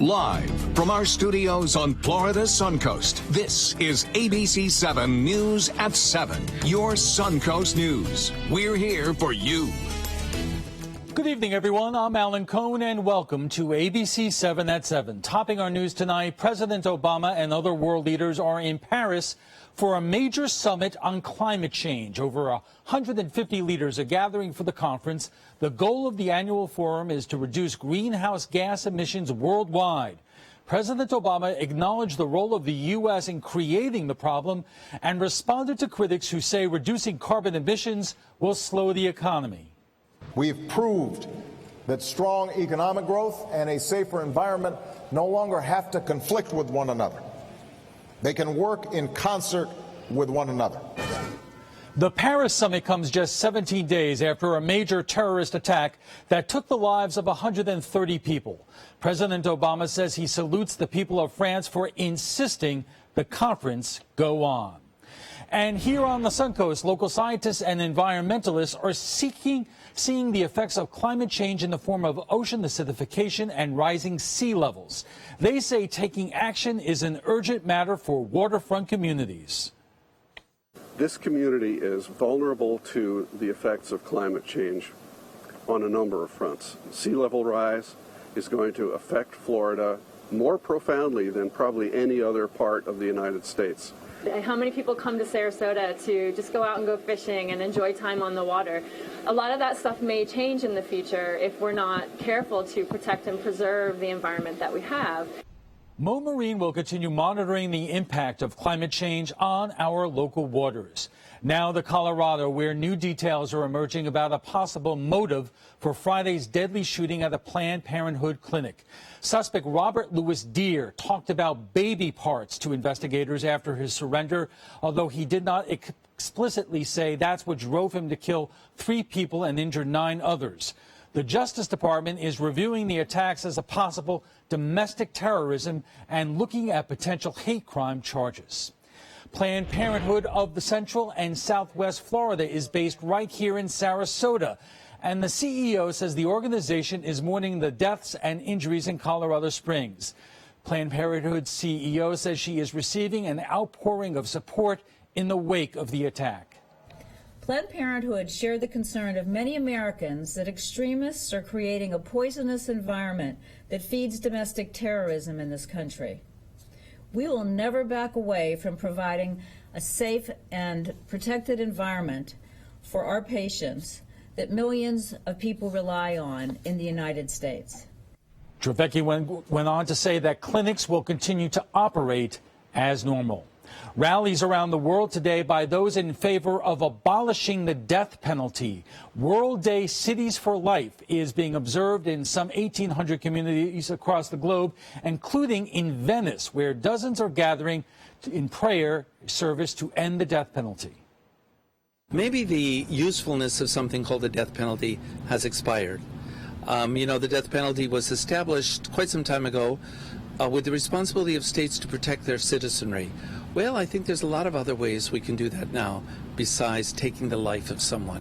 Live from our studios on Florida's Suncoast, this is ABC 7 News at 7, your Suncoast News. We're here for you. Good evening, everyone. I'm Alan Cohn, and welcome to ABC 7 at 7. Topping our news tonight, President Obama and other world leaders are in Paris for a major summit on climate change. Over 150 leaders are gathering for the conference. The goal of the annual forum is to reduce greenhouse gas emissions worldwide. President Obama acknowledged the role of the U.S. in creating the problem and responded to critics who say reducing carbon emissions will slow the economy. We've proved that strong economic growth and a safer environment no longer have to conflict with one another. They can work in concert with one another. The Paris summit comes just 17 days after a major terrorist attack that took the lives of 130 people. President Obama says he salutes the people of France for insisting the conference go on. And here on the Suncoast, local scientists and environmentalists are seeing the effects of climate change in the form of ocean acidification and rising sea levels. They say taking action is an urgent matter for waterfront communities. This community is vulnerable to the effects of climate change on a number of fronts. Sea level rise is going to affect Florida more profoundly than probably any other part of the United States. How many people come to Sarasota to just go out and go fishing and enjoy time on the water? A lot of that stuff may change in the future if we're not careful to protect and preserve the environment that we have. Mo Marine will continue monitoring the impact of climate change on our local waters. Now to Colorado, where new details are emerging about a possible motive for Friday's deadly shooting at a Planned Parenthood clinic. Suspect Robert Louis Deere talked about baby parts to investigators after his surrender, although he did not explicitly say that's what drove him to kill 3 people and injure 9 others. The Justice Department is reviewing the attacks as a possible domestic terrorism and looking at potential hate crime charges. Planned Parenthood of the Central and Southwest Florida is based right here in Sarasota, and the CEO says the organization is mourning the deaths and injuries in Colorado Springs. Planned Parenthood CEO says she is receiving an outpouring of support in the wake of the attack. Planned Parenthood shared the concern of many Americans that extremists are creating a poisonous environment that feeds domestic terrorism in this country. We will never back away from providing a safe and protected environment for our patients that millions of people rely on in the United States. Trevecki went on to say that clinics will continue to operate as normal. Rallies around the world today by those in favor of abolishing the death penalty. World Day Cities for Life is being observed in some 1,800 communities across the globe, including in Venice, where dozens are gathering in prayer service to end the death penalty. Maybe the usefulness of something called the death penalty has expired. The death penalty was established quite some time ago with the responsibility of states to protect their citizenry. Well, I think there's a lot of other ways we can do that now besides taking the life of someone.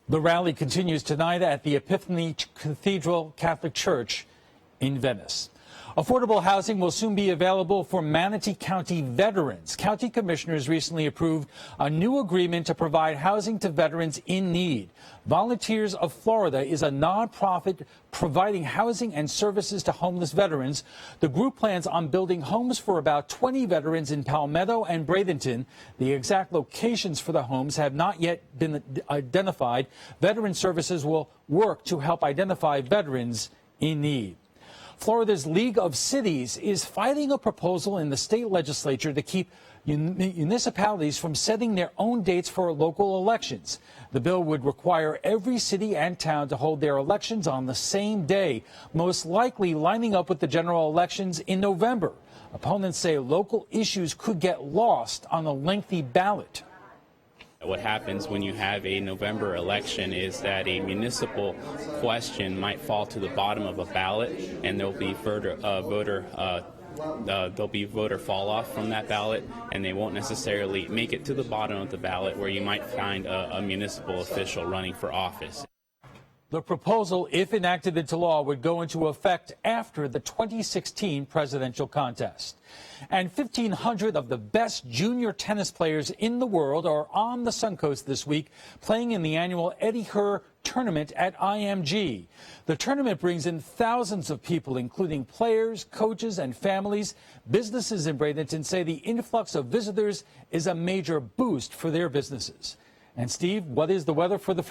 The rally continues tonight at the Epiphany Cathedral Catholic Church in Venice. Affordable housing will soon be available for Manatee County veterans. County commissioners recently approved a new agreement to provide housing to veterans in need. Volunteers of Florida is a nonprofit providing housing and services to homeless veterans. The group plans on building homes for about 20 veterans in Palmetto and Bradenton. The exact locations for the homes have not yet been identified. Veteran Services will work to help identify veterans in need. Florida's League of Cities is fighting a proposal in the state legislature to keep municipalities from setting their own dates for local elections. The bill would require every city and town to hold their elections on the same day, most likely lining up with the general elections in November. Opponents say local issues could get lost on a lengthy ballot. What happens when you have a November election is that a municipal question might fall to the bottom of a ballot, and there'll be voter fall off from that ballot, and they won't necessarily make it to the bottom of the ballot where you might find a municipal official running for office. The proposal, if enacted into law, would go into effect after the 2016 presidential contest. And 1,500 of the best junior tennis players in the world are on the Suncoast this week, playing in the annual Eddie Herr tournament at IMG. The tournament brings in thousands of people, including players, coaches, and families. Businesses in Bradenton say the influx of visitors is a major boost for their businesses. And Steve, what is the weather for the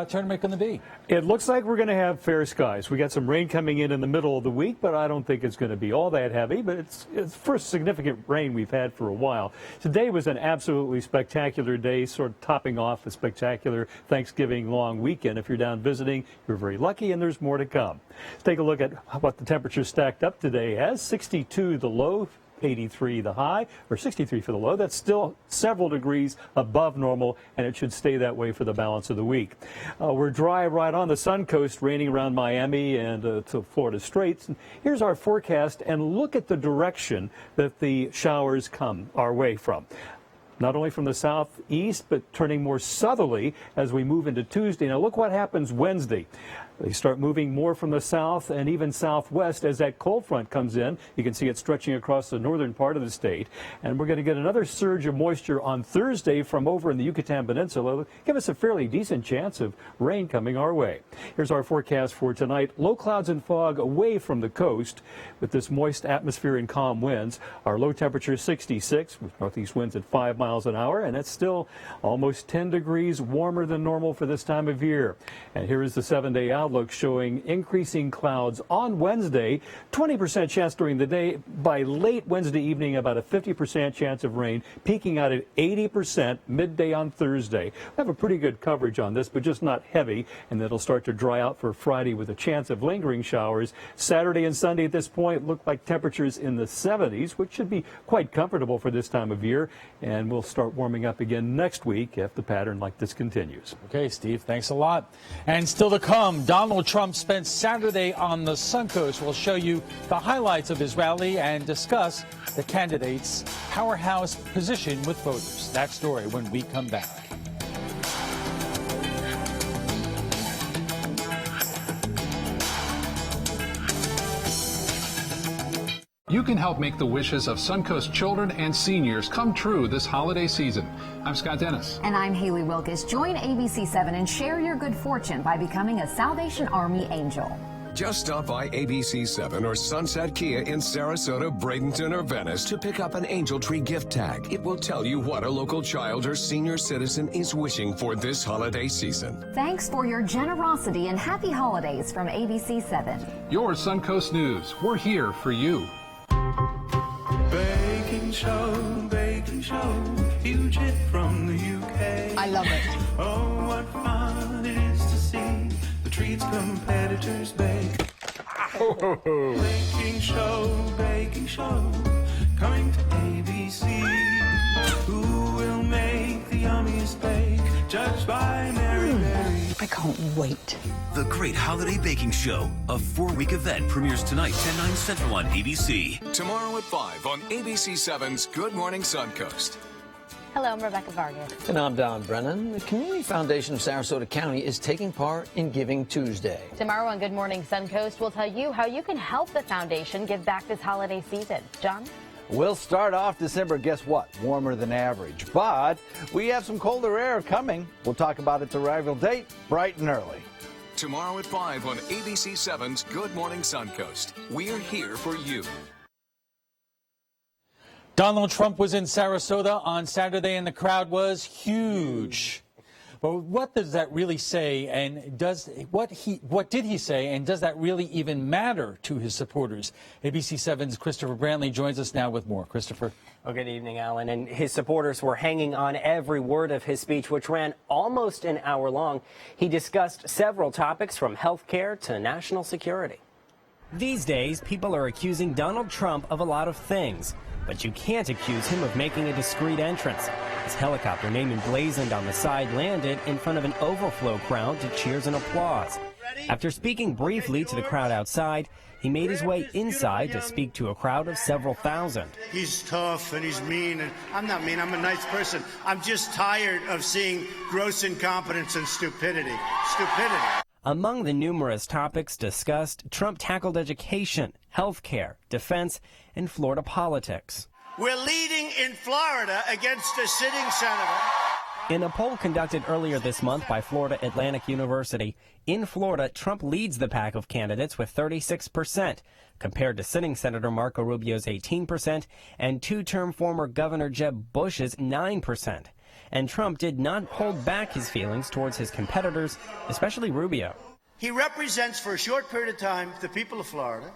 tournament going to be? It looks like we're going to have fair skies. We got some rain coming in the middle of the week, but I don't think it's going to be all that heavy. But it's the first significant rain we've had for a while. Today was an absolutely spectacular day, sort of topping off a spectacular Thanksgiving long weekend. If you're down visiting, you're very lucky, and there's more to come. Let's take a look at what the temperature stacked up today as. 62 the low, 83 the high, or 63 for the low. That's still several degrees above normal, and it should stay that way for the balance of the week. We're dry right on the Suncoast, raining around Miami and to Florida Straits. And here's our forecast, and look at the direction that the showers come our way from. Not only from the southeast, but turning more southerly as we move into Tuesday. Now look what happens Wednesday. They start moving more from the south and even southwest as that cold front comes in. You can see it stretching across the northern part of the state. And we're going to get another surge of moisture on Thursday from over in the Yucatan Peninsula. Give us a fairly decent chance of rain coming our way. Here's our forecast for tonight. Low clouds and fog away from the coast with this moist atmosphere and calm winds. Our low temperature is 66 with northeast winds at 5 miles an hour. And that's still almost 10 degrees warmer than normal for this time of year. And here is the 7-day outlook showing increasing clouds on Wednesday, 20% chance during the day. By late Wednesday evening, about a 50% chance of rain, peaking out at 80% midday on Thursday. We have a pretty good coverage on this, but just not heavy, and it'll start to dry out for Friday with a chance of lingering showers. Saturday and Sunday at this point look like temperatures in the 70s, which should be quite comfortable for this time of year, and we'll start warming up again next week if the pattern like this continues. Okay, Steve, thanks a lot. And still to come, Donald Trump spent Saturday on the Suncoast. We'll show you the highlights of his rally and discuss the candidate's powerhouse position with voters. That story when we come back. You can help make the wishes of Suncoast children and seniors come true this holiday season. I'm Scott Dennis. And I'm Haley Wilkes. Join ABC7 and share your good fortune by becoming a Salvation Army Angel. Just stop by ABC7 or Sunset Kia in Sarasota, Bradenton, or Venice to pick up an Angel Tree gift tag. It will tell you what a local child or senior citizen is wishing for this holiday season. Thanks for your generosity and happy holidays from ABC7. Your Suncoast News. We're here for you. Baking show, huge hit from the UK. I love it. Oh, what fun it is to see the treats competitors bake. Baking show, coming to ABC. Who will make the yummiest bake? Judged by Mary Berry. I can't wait. The Great Holiday Baking Show, a 4-week event, premieres tonight, 10/9 Central on ABC. Tomorrow at 5 on ABC7's Good Morning Suncoast. Hello, I'm Rebecca Vargas. And I'm Don Brennan. The Community Foundation of Sarasota County is taking part in Giving Tuesday. Tomorrow on Good Morning Suncoast, we'll tell you how you can help the foundation give back this holiday season. John? We'll start off December, guess what? Warmer than average. But we have some colder air coming. We'll talk about its arrival date bright and early. Tomorrow at 5 on ABC7's Good Morning Suncoast. We're here for you. Donald Trump was in Sarasota on Saturday, and the crowd was huge. But what does that really say, and what did he say, and does that really even matter to his supporters? ABC7's Christopher Brantley joins us now with more. Christopher. Well, good evening, Alan. And his supporters were hanging on every word of his speech, which ran almost an hour long. He discussed several topics from health care to national security. These days, people are accusing Donald Trump of a lot of things, but you can't accuse him of making a discreet entrance. His helicopter name emblazoned on the side landed in front of an overflow crowd to cheers and applause. After speaking briefly to the crowd outside, he made his way inside to speak to a crowd of several thousand. He's tough and he's mean, and I'm not mean, I'm a nice person. I'm just tired of seeing gross incompetence and stupidity. Among the numerous topics discussed, Trump tackled education, health care, defense, and Florida politics. We're leading in Florida against a sitting senator. In a poll conducted earlier this month by Florida Atlantic University, in Florida, Trump leads the pack of candidates with 36%, compared to sitting Senator Marco Rubio's 18% and two-term former Governor Jeb Bush's 9%. And Trump did not hold back his feelings towards his competitors, especially Rubio. He represents for a short period of time the people of Florida.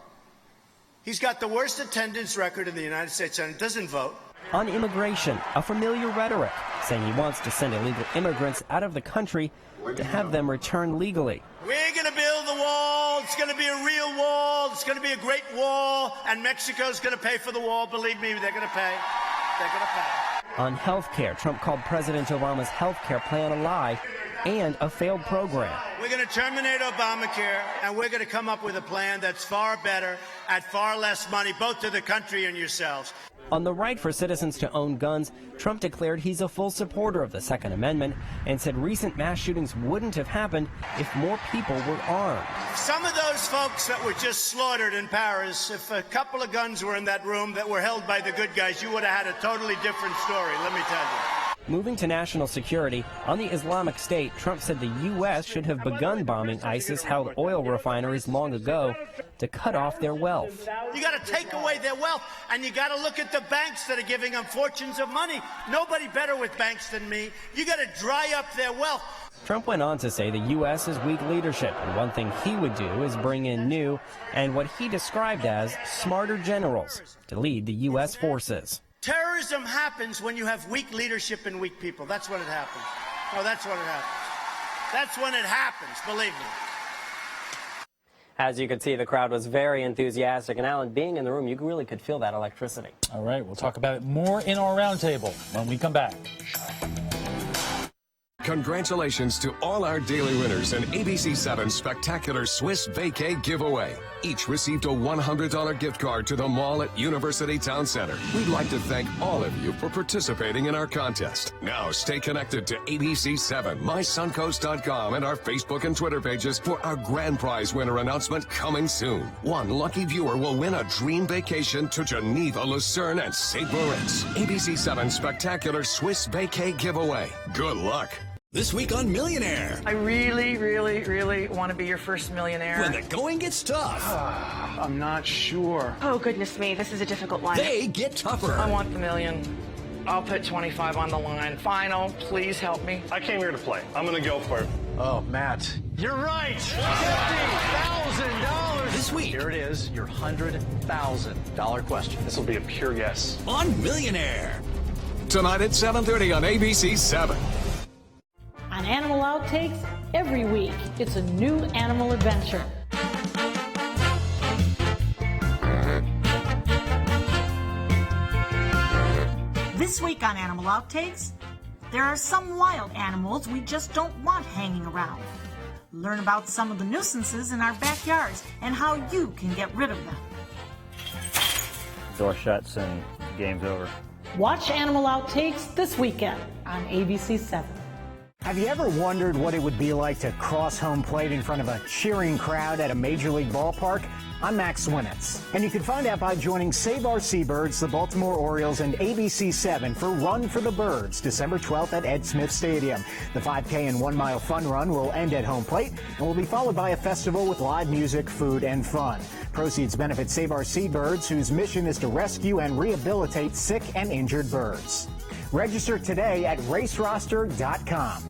He's got the worst attendance record in the United States Senate, doesn't vote. On immigration, a familiar rhetoric, saying he wants to send illegal immigrants out of the country to have them return legally. We're going to build the wall. It's going to be a real wall. It's going to be a great wall. And Mexico's going to pay for the wall. Believe me, they're going to pay. They're going to pay. On health care, Trump called President Obama's health care plan a lie and a failed program. We're going to terminate Obamacare, and we're going to come up with a plan that's far better at far less money, both to the country and yourselves. On the right for citizens to own guns, Trump declared he's a full supporter of the Second Amendment and said recent mass shootings wouldn't have happened if more people were armed. Some of those folks that were just slaughtered in Paris, if a couple of guns were in that room that were held by the good guys, you would have had a totally different story, let me tell you. Moving to national security, on the Islamic State, Trump said the U.S. should have begun bombing ISIS-held oil refineries long ago to cut off their wealth. You got to take away their wealth, and you got to look at the banks that are giving them fortunes of money. Nobody better with banks than me. You got to dry up their wealth. Trump went on to say the U.S. has weak leadership, and one thing he would do is bring in new and what he described as smarter generals to lead the U.S. forces. Terrorism happens when you have weak leadership and weak people. That's when it happens. Oh, that's when it happens. That's when it happens, believe me. As you could see, the crowd was very enthusiastic. And Alan, being in the room, you really could feel that electricity. All right, we'll talk about it more in our roundtable when we come back. Congratulations to all our daily winners in ABC7's spectacular Swiss Vacay giveaway. Each received a $100 gift card to the mall at University Town Center. We'd like to thank all of you for participating in our contest. Now stay connected to ABC7, mysuncoast.com, and our Facebook and Twitter pages for our grand prize winner announcement coming soon. One lucky viewer will win a dream vacation to Geneva, Lucerne, and St. Moritz. ABC7 spectacular Swiss Vacay giveaway. Good luck. This week on Millionaire. I really, really, really want to be your first millionaire. When the going gets tough. I'm not sure. Oh, goodness me. This is a difficult one. They get tougher. I want the million. I'll put 25 on the line. Final, please help me. I came here to play. I'm going to go for it. Oh, Matt. You're right. $50,000. This week. Here it is, your $100,000 question. This will be a pure guess. On Millionaire. Tonight at 7:30 on ABC7. On Animal Outtakes, every week, it's a new animal adventure. This week on Animal Outtakes, there are some wild animals we just don't want hanging around. Learn about some of the nuisances in our backyards and how you can get rid of them. Door shuts and game's over. Watch Animal Outtakes this weekend on ABC7. Have you ever wondered what it would be like to cross home plate in front of a cheering crowd at a Major League ballpark? I'm Max Swinitz, and you can find out by joining Save Our Seabirds, the Baltimore Orioles, and ABC7 for Run for the Birds, December 12th at Ed Smith Stadium. The 5K and 1 mile fun run will end at home plate and will be followed by a festival with live music, food, and fun. Proceeds benefit Save Our Seabirds, whose mission is to rescue and rehabilitate sick and injured birds. Register today at raceroster.com.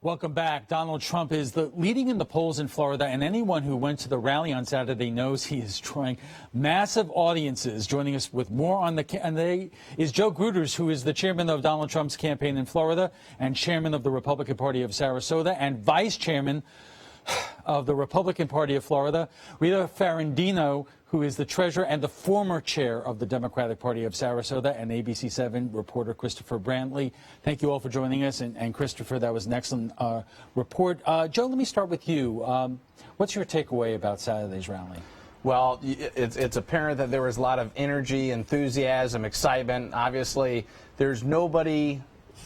Welcome back. Donald Trump is leading in the polls in Florida, and anyone who went to the rally on Saturday knows he is drawing massive audiences. Joining us with more on is Joe Gruters, who is the chairman of Donald Trump's campaign in Florida and chairman of the Republican Party of Sarasota and vice chairman of the Republican Party of Florida, Rita Ferrandino, who is the treasurer and the former chair of the Democratic Party of Sarasota, and ABC7 reporter Christopher Brantley. Thank you all for joining us. And Christopher, that was an excellent report. Joe, let me start with you. What's your takeaway about Saturday's rally? Well, it's apparent that there was a lot of energy, enthusiasm, excitement. Obviously, there's nobody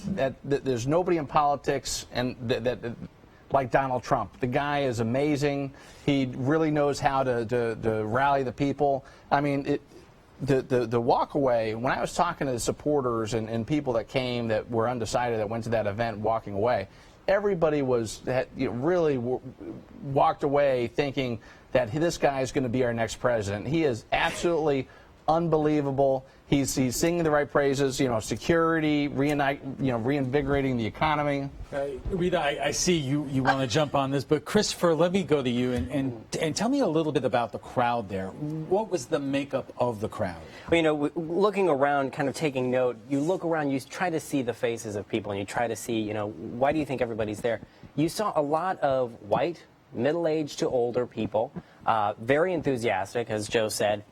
in politics and that like Donald Trump. The guy is amazing. He really knows how to rally the people. I mean, the walk away, when I was talking to the supporters and people that came that were undecided that went to that event walking away, everybody really walked away thinking that this guy is going to be our next president. He is absolutely unbelievable. He's singing the right praises, security, reinvigorating the economy. Rita, I see you want to jump on this, but Christopher, let me go to you and tell me a little bit about the crowd there. What was the makeup of the crowd? Well, looking around, kind of taking note, you look around, you try to see the faces of people, and you try to see, why do you think everybody's there? You saw a lot of white, middle-aged to older people, very enthusiastic, as Joe said.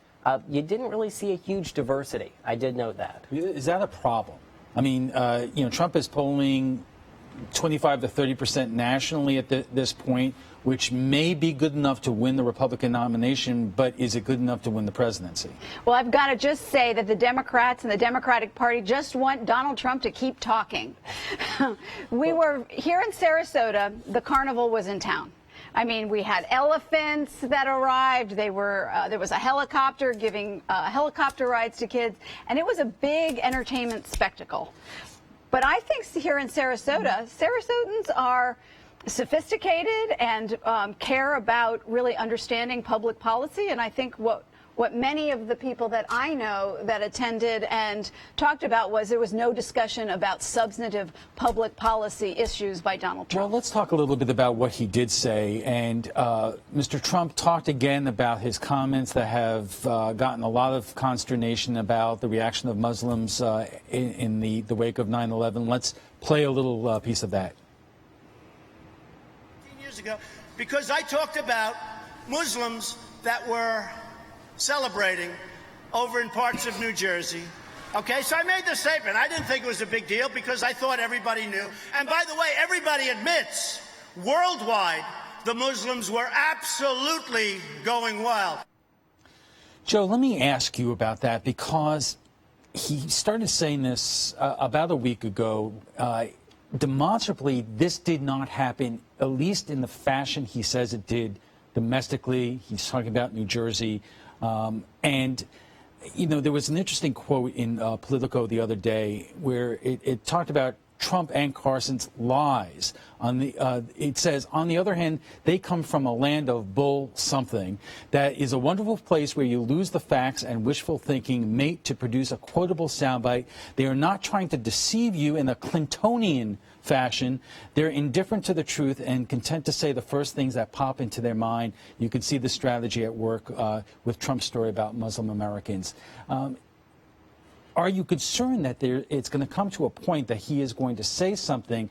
You didn't really see a huge diversity. I did note that. Is that a problem? I mean, Trump is polling 25 to 30% nationally at this point, which may be good enough to win the Republican nomination, but is it good enough to win the presidency? Well, I've got to just say that the Democrats and the Democratic Party just want Donald Trump to keep talking. We were here in Sarasota. The carnival was in town. I mean, we had elephants that arrived. There was a helicopter giving helicopter rides to kids, and it was a big entertainment spectacle. But I think here in Sarasota, Sarasotans are sophisticated and care about really understanding public policy, and I think what many of the people that I know that attended and talked about was there was no discussion about substantive public policy issues by Donald Trump. Well, let's talk a little bit about what he did say. And Mr. Trump talked again about his comments that have gotten a lot of consternation about the reaction of Muslims in the wake of 9/11. Let's play a little piece of that. 15 years ago, because I talked about Muslims that were celebrating over in parts of New Jersey. Okay, so I made the statement. I didn't think it was a big deal because I thought everybody knew. And by the way, everybody admits worldwide the Muslims were absolutely going wild. Joe, let me ask you about that because he started saying this about a week ago. Demonstrably, this did not happen, at least in the fashion he says it did domestically. He's talking about New Jersey. And, there was an interesting quote in Politico the other day where it talked about Trump and Carson's lies. It says, on the other hand, they come from a land of bull something that is a wonderful place where you lose the facts and wishful thinking mate to produce a quotable soundbite. They are not trying to deceive you in a Clintonian fashion. They're indifferent to the truth and content to say the first things that pop into their mind. You can see the strategy at work with Trump's story about Muslim Americans. Are you concerned that it's going to come to a point that he is going to say something,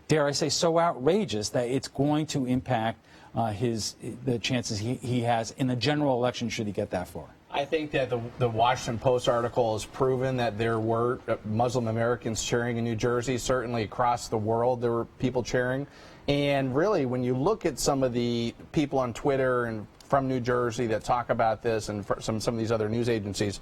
dare I say, so outrageous that it's going to impact the chances he has in the general election should he get that far? I think that the Washington Post article has proven that there were Muslim Americans cheering in New Jersey. Certainly across the world there were people cheering. And really, when you look at some of the people on Twitter and from New Jersey that talk about this and some of these other news agencies,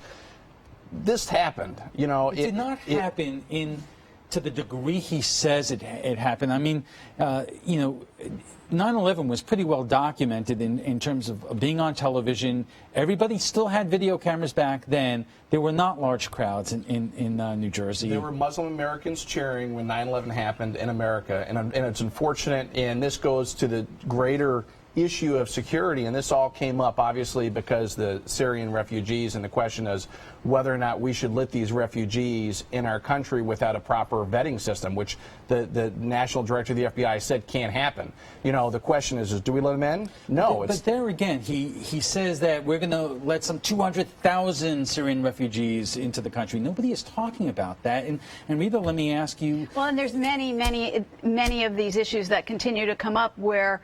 this happened. It did not happen to the degree he says it happened. I mean, 9/11 was pretty well documented in terms of being on television. Everybody still had video cameras back then. There were not large crowds in New Jersey. There were Muslim Americans cheering when 9/11 happened in America, and it's unfortunate, and this goes to the greater issue of security, and this all came up obviously because the Syrian refugees, and the question is whether or not we should let these refugees in our country without a proper vetting system, which the national director of the FBI said can't happen. The question is do we let them in? No. But there again, he says that we're going to let some 200,000 Syrian refugees into the country. Nobody is talking about that. And Rita, let me ask you. Well, and there's many of these issues that continue to come up where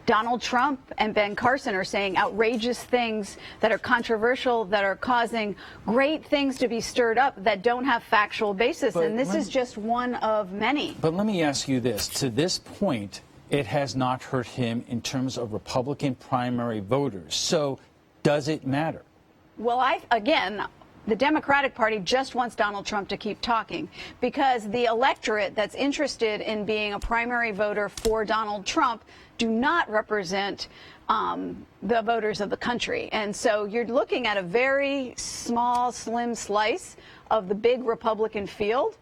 Donald Trump and Ben Carson are saying outrageous things that are controversial, that are causing great things to be stirred up that don't have factual basis. And this is just one of many. But let me ask you this. To this point, it has not hurt him in terms of Republican primary voters. So does it matter? Well, again, the Democratic Party just wants Donald Trump to keep talking, because the electorate that's interested in being a primary voter for Donald Trump do not represent the voters of the country. And so you're looking at a very small, slim slice of the big Republican field.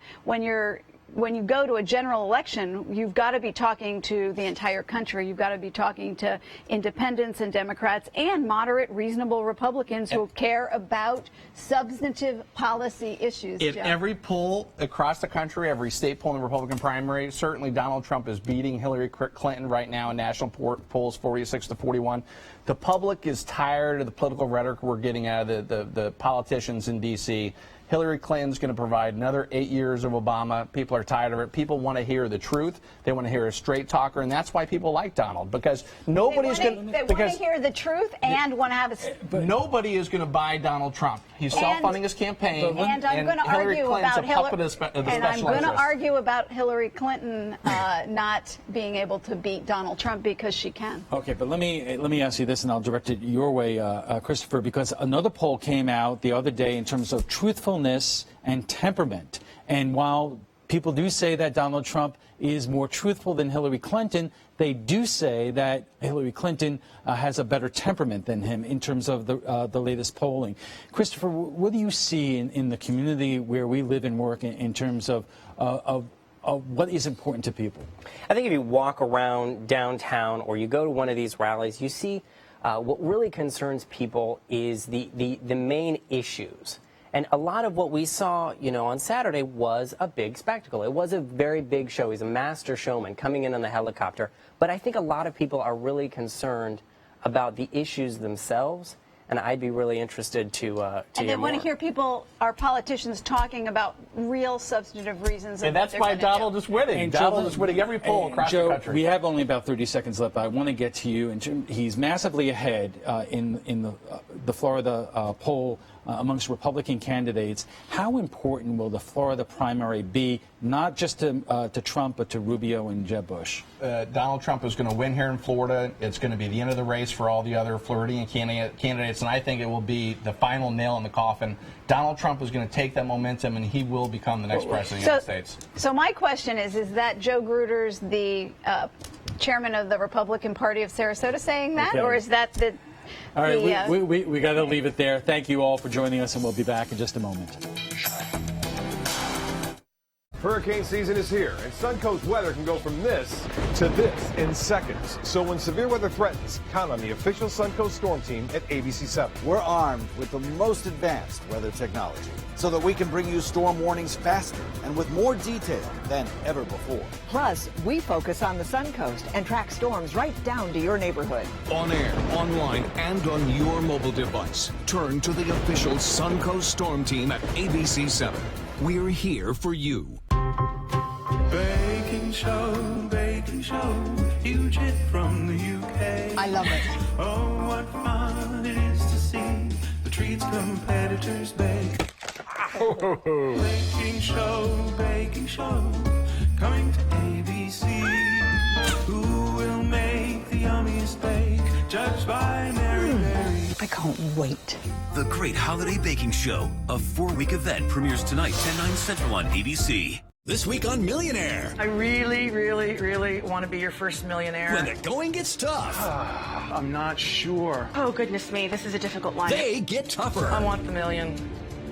When you go to a general election, you've got to be talking to the entire country. You've got to be talking to independents and Democrats and moderate, reasonable Republicans who care about substantive policy issues. In Jeff. every poll across the country, every state poll in the Republican primary, certainly Donald Trump is beating Hillary Clinton right now in national polls 46-41. The public is tired of the political rhetoric we're getting out of the politicians in D.C. Hillary Clinton's going to provide another 8 years of Obama. People are tired of it. People want to hear the truth. They want to hear a straight talker, and that's why people like Donald, because nobody's going to... They want to hear the truth and want to have a... Nobody is going to buy Donald Trump. He's self-funding his campaign. And I'm going to argue about Hillary Clinton not being able to beat Donald Trump because she can. Okay, but let me ask you this, and I'll direct it your way, Christopher, because another poll came out the other day in terms of truthfulness and temperament. And while people do say that Donald Trump is more truthful than Hillary Clinton, they do say that Hillary Clinton has a better temperament than him in terms of the latest polling. Christopher, what do you see in the community where we live and work in terms of what is important to people? I think if you walk around downtown or you go to one of these rallies, you see what really concerns people is the main issues. And a lot of what we saw, on Saturday was a big spectacle. It was a very big show. He's a master showman coming in on the helicopter. But I think a lot of people are really concerned about the issues themselves. And I'd be really interested to hear And they want more. to hear our politicians talking about real substantive reasons. And that's why Donald is winning. Donald is winning every poll across the country. We have only about 30 seconds left. I want to get to you. He's massively ahead in the Florida poll amongst Republican candidates. How important will the Florida primary be, not just to Trump, but to Rubio and Jeb Bush? Donald Trump is going to win here in Florida. It's going to be the end of the race for all the other Floridian candidates, and I think it will be the final nail in the coffin. Donald Trump is going to take that momentum, and he will become the next president of the United States. So my question is that Joe Gruters, the chairman of the Republican Party of Sarasota, saying that, or is that the... All right, we got to leave it there. Thank you all for joining us, and we'll be back in just a moment. Hurricane season is here, and Suncoast weather can go from this to this in seconds. So when severe weather threatens, count on the official Suncoast Storm Team at ABC7. We're armed with the most advanced weather technology so that we can bring you storm warnings faster and with more detail than ever before. Plus, we focus on the Suncoast and track storms right down to your neighborhood. On air, online, and on your mobile device. Turn to the official Suncoast Storm Team at ABC7. We're here for you. Baking show, huge hit from the UK. I love it. Oh, what fun it is to see the treats competitors bake. Baking show, coming to ABC. Who will make the yummiest bake? Judged by Mary Mary. I can't wait. The Great Holiday Baking Show, a 4-week event, premieres tonight, 10/9 Central on ABC. This week on Millionaire. I really, really, really want to be your first millionaire. When the going gets tough. I'm not sure. Oh, goodness me. This is a difficult line. They get tougher. I want the million.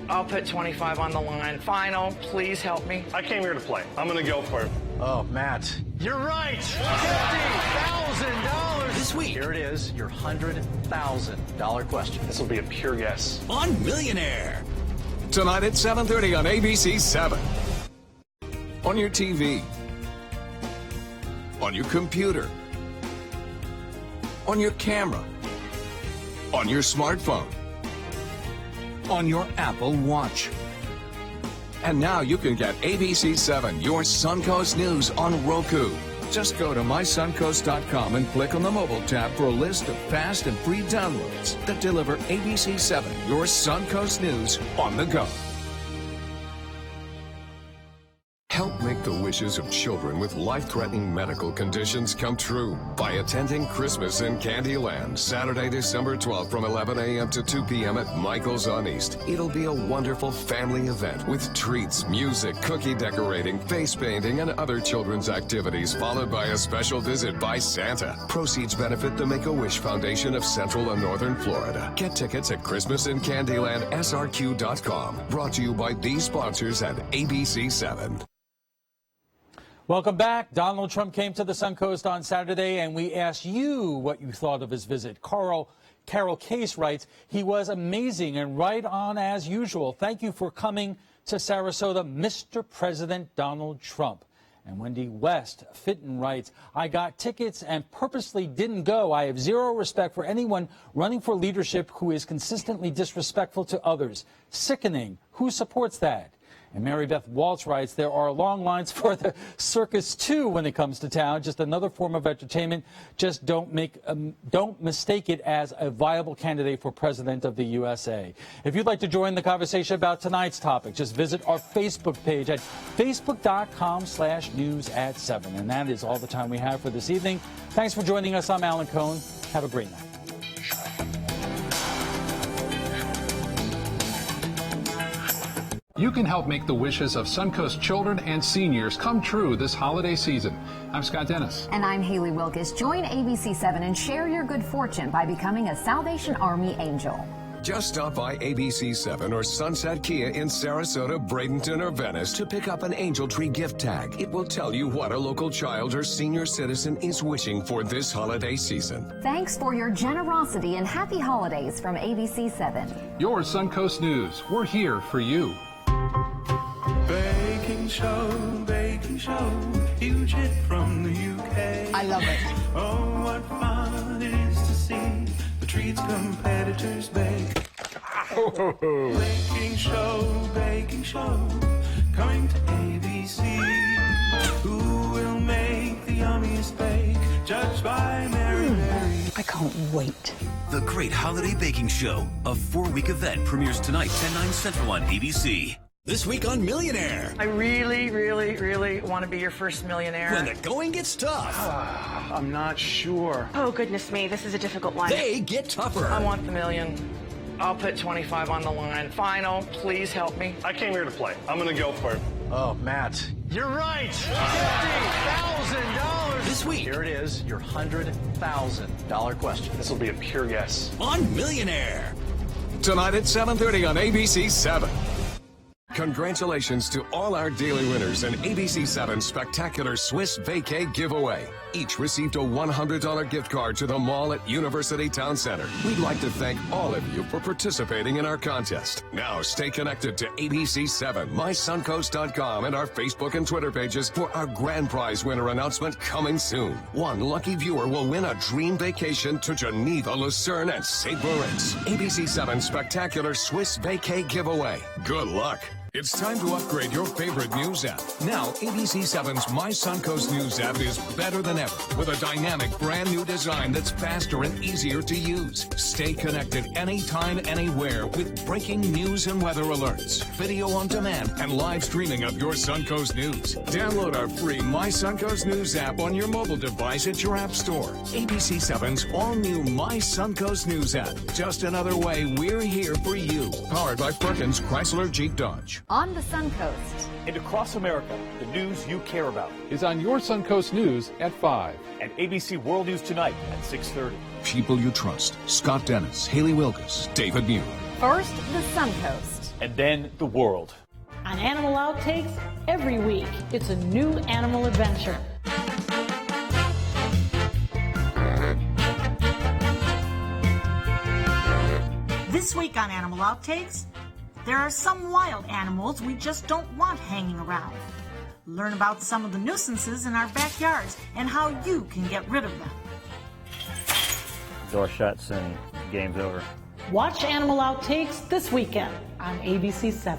I'll put 25 on the line. Final, please help me. I came here to play. I'm going to go for it. Oh, Matt. You're right. $50,000. This week. Here it is, your $100,000 question. This will be a pure guess. On Millionaire. Tonight at 7:30 on ABC7. On your TV. On your computer. On your camera. On your smartphone. On your Apple Watch. And now you can get ABC7, your Suncoast News, on Roku. Just go to mysuncoast.com and click on the mobile tab for a list of fast and free downloads that deliver ABC7, your Suncoast News, on the go. Help make the wishes of children with life-threatening medical conditions come true by attending Christmas in Candyland, Saturday, December 12th from 11 a.m. to 2 p.m. at Michael's on East. It'll be a wonderful family event with treats, music, cookie decorating, face painting, and other children's activities, followed by a special visit by Santa. Proceeds benefit the Make-A-Wish Foundation of Central and Northern Florida. Get tickets at ChristmasInCandylandSRQ.com. Brought to you by these sponsors at ABC7. Welcome back. Donald Trump came to the Suncoast on Saturday, and we asked you what you thought of his visit. Carol Case writes, he was amazing and right on as usual. Thank you for coming to Sarasota, Mr. President Donald Trump. And Wendy West Fitton writes, I got tickets and purposely didn't go. I have zero respect for anyone running for leadership who is consistently disrespectful to others. Sickening. Who supports that? And Mary Beth Waltz writes, there are long lines for the circus, too, when it comes to town. Just another form of entertainment. Just don't mistake it as a viable candidate for president of the USA. If you'd like to join the conversation about tonight's topic, just visit our Facebook page at facebook.com/news@7. And that is all the time we have for this evening. Thanks for joining us. I'm Alan Cohn. Have a great night. You can help make the wishes of Suncoast children and seniors come true this holiday season. I'm Scott Dennis. And I'm Haley Wilkes. Join ABC7 and share your good fortune by becoming a Salvation Army Angel. Just stop by ABC7 or Sunset Kia in Sarasota, Bradenton, or Venice to pick up an Angel Tree gift tag. It will tell you what a local child or senior citizen is wishing for this holiday season. Thanks for your generosity and happy holidays from ABC7. Your Suncoast News. We're here for you. Baking show, huge hit from the UK. I love it. Oh, what fun it is to see the treats competitors bake. Baking show, coming to ABC. Who will make the yummiest bake? Judged by Mary. I can't wait. The Great Holiday Baking Show, a 4-week event, premieres tonight, 10/9 Central on ABC. This week on Millionaire. I really, really, really want to be your first millionaire. When the going gets tough. I'm not sure. Oh, goodness me, this is a difficult one. They get tougher. I want the million. I'll put 25 on the line. Final, please help me. I came here to play. I'm going to go for it. Oh, Matt. You're right. $50,000. This week. Here it is, your $100,000 question. This will be a pure guess. On Millionaire. Tonight at 7:30 on ABC7. Congratulations to all our daily winners in ABC7's spectacular Swiss Vacay giveaway. Each received a $100 gift card to the mall at University Town Center. We'd like to thank all of you for participating in our contest. Now stay connected to ABC7, mysuncoast.com, and our Facebook and Twitter pages for our grand prize winner announcement coming soon. One lucky viewer will win a dream vacation to Geneva, Lucerne, and St. Moritz. ABC7's spectacular Swiss Vacay giveaway. Good luck. It's time to upgrade your favorite news app. Now, ABC7's My Suncoast News app is better than ever with a dynamic brand new design that's faster and easier to use. Stay connected anytime, anywhere with breaking news and weather alerts, video on demand, and live streaming of your Suncoast News. Download our free My Suncoast News app on your mobile device at your app store. ABC7's all-new My Suncoast News app. Just another way we're here for you. Powered by Perkins Chrysler Jeep Dodge. On the Suncoast. And across America, the news you care about is on your Suncoast News at 5. And ABC World News Tonight at 6:30. People you trust. Scott Dennis, Haley Wilkes, David Muir. First, the Suncoast. And then the world. On Animal Outtakes, every week, it's a new animal adventure. This week on Animal Outtakes, there are some wild animals we just don't want hanging around. Learn about some of the nuisances in our backyards and how you can get rid of them. Door shuts and game's over. Watch Animal Outtakes this weekend on ABC7.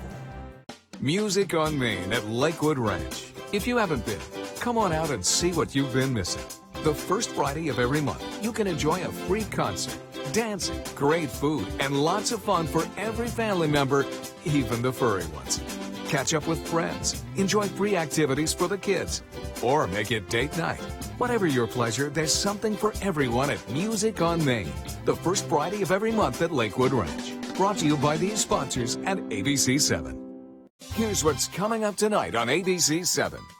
Music on Main at Lakewood Ranch. If you haven't been, come on out and see what you've been missing. The first Friday of every month, you can enjoy a free concert, dancing, great food, and lots of fun for every family member, even the furry ones. catch up with friends, enjoy free activities for the kids, or make it date night. Whatever your pleasure, there's something for everyone at Music on Main, the first Friday of every month at Lakewood Ranch. Brought to you by these sponsors and ABC7. Here's what's coming up tonight on ABC7.